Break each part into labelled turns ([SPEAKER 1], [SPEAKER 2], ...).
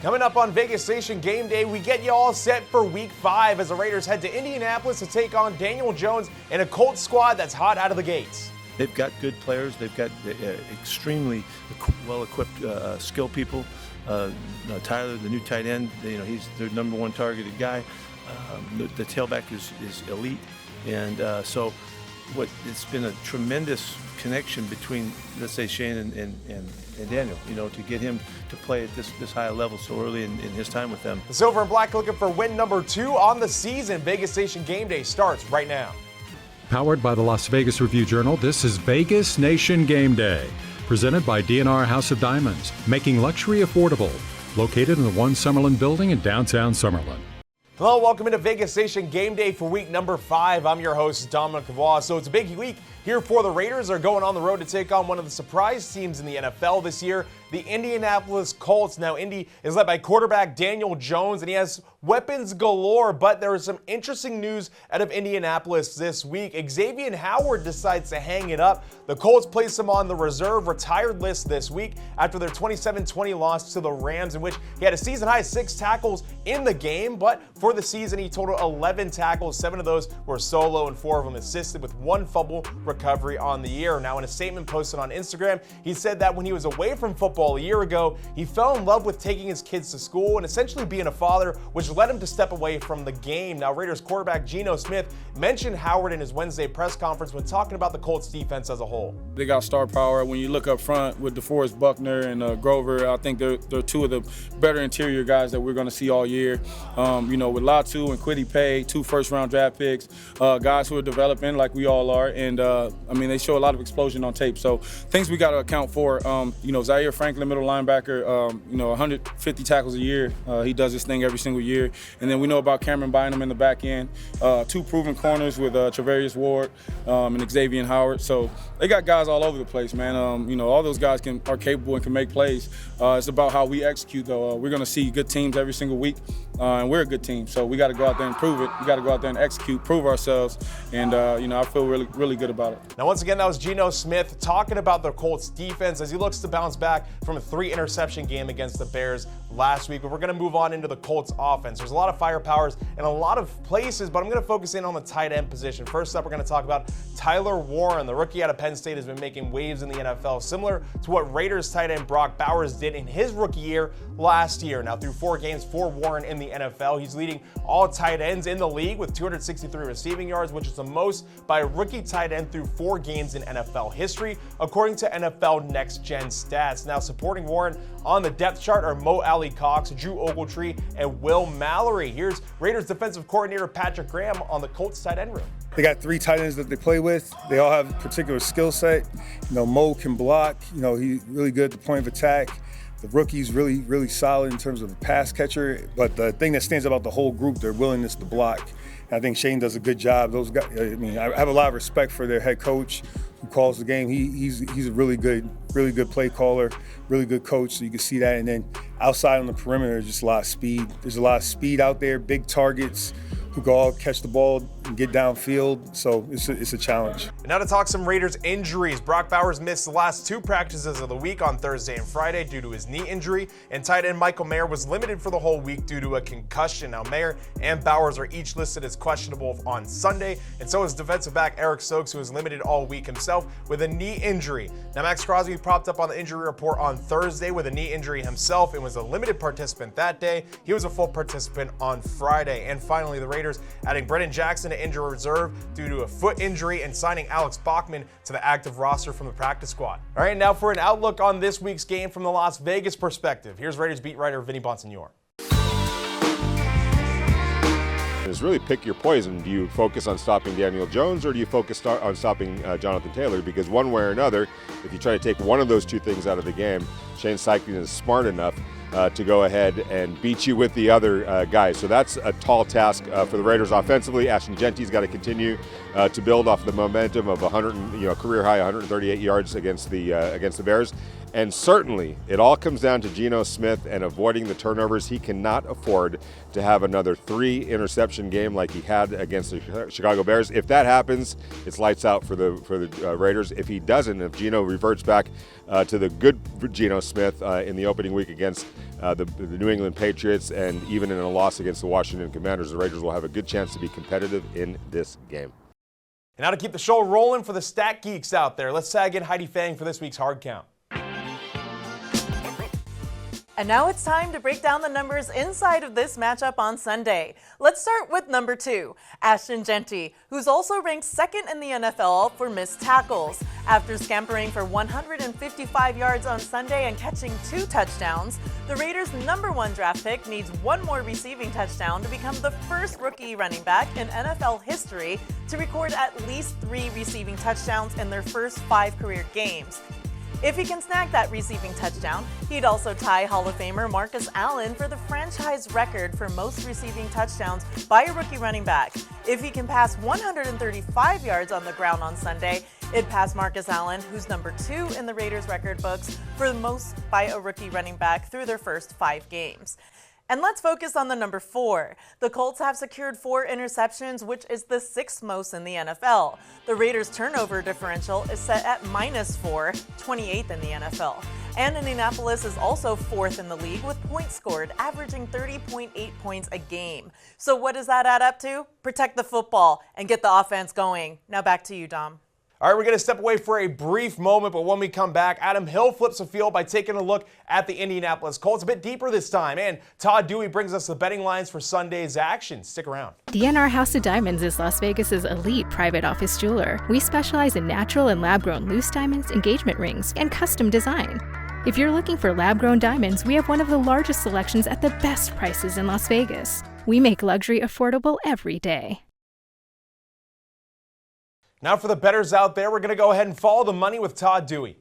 [SPEAKER 1] Coming up on Vegas Nation Game Day, we get you all set for Week 5 as the Raiders head to Indianapolis to take on Daniel Jones and a Colts squad that's hot out of the gates.
[SPEAKER 2] They've got good players. They've got extremely well-equipped, skilled people. Tyler, the new tight end, he's their number one targeted guy. The tailback is elite, and so it's been a tremendous connection between, let's say, Shane and Daniel, to get him to play at this high level so early in his time with them.
[SPEAKER 1] The Silver and Black looking for win number 2 on the season. Vegas Nation Game Day starts right now.
[SPEAKER 3] Powered by the Las Vegas Review-Journal, this is Vegas Nation Game Day. Presented by D&R House of Diamonds, making luxury affordable. Located in the One Summerlin building in downtown Summerlin.
[SPEAKER 1] Hello, welcome into Vegas Nation Game Day for week number 5. I'm your host, Dominic Lavoie. So it's a big week here for the Raiders. They're going on the road to take on one of the surprise teams in the NFL this year, the Indianapolis Colts. Now, Indy is led by quarterback Daniel Jones, and he has weapons galore, but there is some interesting news out of Indianapolis this week. Xavien Howard decides to hang it up. The Colts place him on the reserve retired list this week after their 27-20 loss to the Rams, in which he had a season-high 6 tackles in the game, but for the season, he totaled 11 tackles. 7 of those were solo and 4 of them assisted, with 1 fumble recovery on the year. Now, in a statement posted on Instagram, he said that when he was away from football a year ago, he fell in love with taking his kids to school and essentially being a father, which led him to step away from the game. Now, Raiders quarterback Geno Smith mentioned Howard in his Wednesday press conference when talking about the Colts defense as a whole.
[SPEAKER 4] They got star power. When you look up front with DeForest Buckner and Grover, I think they're 2 of the better interior guys that we're going to see all year. With Latu and Kwity Paye, 2 first-round draft picks, guys who are developing like we all are, and they show a lot of explosion on tape. So things we got to account for. Zaire Franklin, middle linebacker, 150 tackles a year. He does this thing every single year. And then we know about Cameron Bynum in the back end. 2 proven corners with Travarius Ward and Xavien Howard. So they got guys all over the place, man. All those guys are capable and can make plays. It's about how we execute, though. We're going to see good teams every single week, and we're a good team. So we got to go out there and prove it. We got to go out there and execute, prove ourselves, and I feel really, really good about it.
[SPEAKER 1] Now, once again, that was Geno Smith talking about the Colts defense as he looks to bounce back from a 3-interception game against the Bears last week. But we're going to move on into the Colts offense. There's a lot of firepowers in a lot of places, but I'm going to focus in on the tight end position. First up, we're going to talk about Tyler Warren. The rookie out of Penn State has been making waves in the NFL, similar to what Raiders tight end Brock Bowers did in his rookie year last year. Now, through 4 games for Warren in the NFL, he's leading all tight ends in the league with 263 receiving yards, which is the most by a rookie tight end through 4 games in NFL history, according to NFL Next Gen Stats. Now, supporting Warren on the depth chart are Mo Alley Cox, Drew Ogletree, and Will Mallory. Here's Raiders defensive coordinator Patrick Graham on the Colts tight end room.
[SPEAKER 5] They got 3 tight ends that they play with. They all have a particular skill set. Mo can block. He's really good at the point of attack. The rookie's really, really solid in terms of a pass catcher. But the thing that stands out about the whole group, their willingness to block. And I think Shane does a good job. Those guys. I have a lot of respect for their head coach who calls the game. He's a really good play caller, really good coach. So you can see that. And then outside on the perimeter, there's just a lot of speed. There's a lot of speed out there, big targets who can all catch the ball and get downfield. So it's a challenge.
[SPEAKER 1] And now to talk some Raiders injuries. Brock Bowers missed the last 2 practices of the week on Thursday and Friday due to his knee injury, and tight end Michael Mayer was limited for the whole week due to a concussion. Now, Mayer and Bowers are each listed as questionable on Sunday, and so is defensive back Eric Stokes, who was limited all week himself with a knee injury. Now, Maxx Crosby popped up on the injury report on Thursday with a knee injury himself and was a limited participant that day. He was a full participant on Friday. And finally, the Raiders adding Brennan Jackson to injury reserve due to a foot injury and signing Alex Bachman to the active roster from the practice squad. All right, now for an outlook on this week's game from the Las Vegas perspective. Here's Raiders beat writer Vinny Bonsignore.
[SPEAKER 6] Is really pick your poison. Do you focus on stopping Daniel Jones, or do you focus on stopping Jonathan Taylor? Because one way or another, if you try to take one of those 2 things out of the game, Shane Steichen is smart enough to go ahead and beat you with the other guys. So that's a tall task for the Raiders offensively. Ashton Jeanty's got to continue to build off the momentum of career high 138 yards against the Bears. And certainly, it all comes down to Geno Smith and avoiding the turnovers. He cannot afford to have another 3-interception game like he had against the Chicago Bears. If that happens, it's lights out for the Raiders. If he doesn't, if Geno reverts back to the good Geno Smith in the opening week against the New England Patriots, and even in a loss against the Washington Commanders, the Raiders will have a good chance to be competitive in this game.
[SPEAKER 1] And now to keep the show rolling for the stat geeks out there, let's tag in Heidi Fang for this week's Hard Count.
[SPEAKER 7] And now it's time to break down the numbers inside of this matchup on Sunday. Let's start with number 2, Ashton Jeanty, who's also ranked second in the NFL for missed tackles. After scampering for 155 yards on Sunday and catching 2 touchdowns, the Raiders' number 1 draft pick needs 1 more receiving touchdown to become the first rookie running back in NFL history to record at least 3 receiving touchdowns in their first 5 career games. If he can snag that receiving touchdown, he'd also tie Hall of Famer Marcus Allen for the franchise record for most receiving touchdowns by a rookie running back. If he can pass 135 yards on the ground on Sunday, it'd pass Marcus Allen, who's number 2 in the Raiders record books for the most by a rookie running back through their first 5 games. And let's focus on the number 4. The Colts have secured 4 interceptions, which is the 6th most in the NFL. The Raiders' turnover differential is set at -4, 28th in the NFL. And Indianapolis is also 4th in the league with points scored, averaging 30.8 points a game. So what does that add up to? Protect the football and get the offense going. Now back to you, Dom.
[SPEAKER 1] All right, we're going to step away for a brief moment, but when we come back, Adam Hill flips the field by taking a look at the Indianapolis Colts a bit deeper this time, and Todd Dewey brings us the betting lines for Sunday's action. Stick around.
[SPEAKER 8] DNR House of Diamonds is Las Vegas's elite private office jeweler. We specialize in natural and lab-grown loose diamonds, engagement rings, and custom design. If you're looking for lab-grown diamonds, we have one of the largest selections at the best prices in Las Vegas. We make luxury affordable every day.
[SPEAKER 1] Now for the bettors out there, we're going to go ahead and follow the money with Todd Dewey.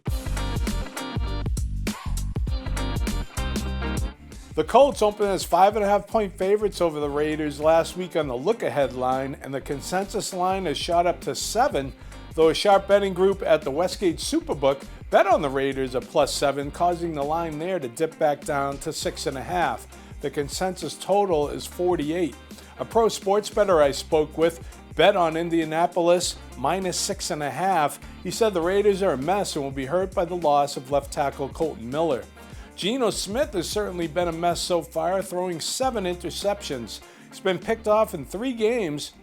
[SPEAKER 9] The Colts opened as 5.5-point favorites over the Raiders last week on the look-ahead line, and the consensus line has shot up to 7, though a sharp betting group at the Westgate Superbook bet on the Raiders at +7, causing the line there to dip back down to 6.5. The consensus total is 48. A pro sports bettor I spoke with bet on Indianapolis -6.5. He said the Raiders are a mess and will be hurt by the loss of left tackle Colton Miller. Geno Smith has certainly been a mess so far, throwing 7 interceptions. He's been picked off in 3 games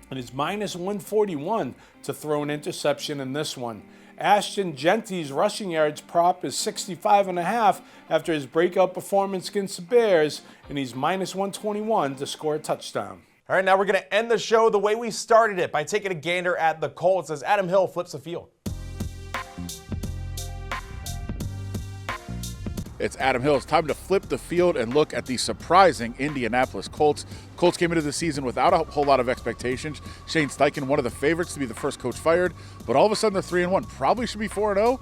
[SPEAKER 9] and is -141 to throw an interception in this one. Ashton Jeanty's rushing yards prop is 65.5 after his breakout performance against the Bears, and he's -121 to score a touchdown.
[SPEAKER 1] All right, now we're going to end the show the way we started it by taking a gander at the Colts as Adam Hill flips the field.
[SPEAKER 10] It's Adam Hill. It's time to flip the field and look at the surprising Indianapolis Colts. Colts came into the season without a whole lot of expectations. Shane Steichen, one of the favorites to be the first coach fired, but all of a sudden they're 3-1. Probably should be 4-0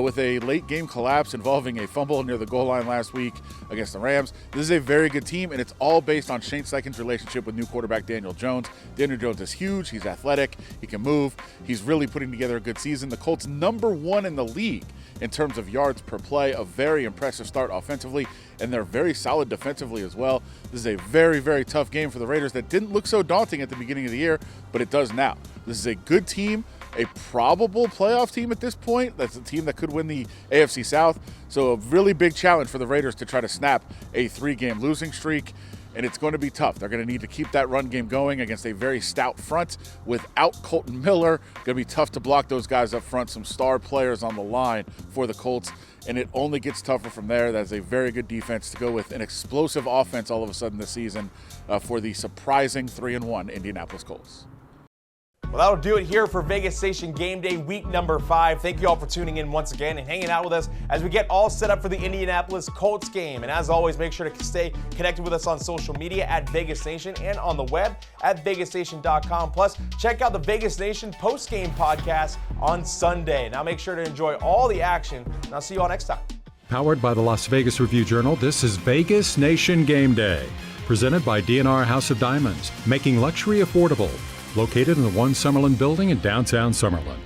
[SPEAKER 10] with a late game collapse involving a fumble near the goal line last week against the Rams. This is a very good team, and it's all based on Shane Steichen's relationship with new quarterback Daniel Jones. Daniel Jones is huge. He's athletic. He can move. He's really putting together a good season. The Colts number 1 in the league in terms of yards per play, a very impressive start offensively, and they're very solid defensively as well. This is a very, very tough game for the Raiders that didn't look so daunting at the beginning of the year, but it does now. This is a good team, a probable playoff team at this point. That's a team that could win the AFC South. So a really big challenge for the Raiders to try to snap a 3-game losing streak. And it's going to be tough. They're going to need to keep that run game going against a very stout front without Colton Miller. Going to be tough to block those guys up front, some star players on the line for the Colts, and it only gets tougher from there. That's a very good defense to go with an explosive offense all of a sudden this season for the surprising 3-1 Indianapolis Colts.
[SPEAKER 1] Well, that'll do it here for Vegas Nation Gameday week number 5. Thank you all for tuning in once again and hanging out with us as we get all set up for the Indianapolis Colts game. And as always, make sure to stay connected with us on social media at Vegas Nation and on the web at vegasnation.com. Plus, check out the Vegas Nation post-game podcast on Sunday. Now make sure to enjoy all the action, and I'll see you all next time.
[SPEAKER 3] Powered by the Las Vegas Review-Journal, this is Vegas Nation Gameday. Presented by DNR House of Diamonds, making luxury affordable. Located in the One Summerlin building in downtown Summerlin.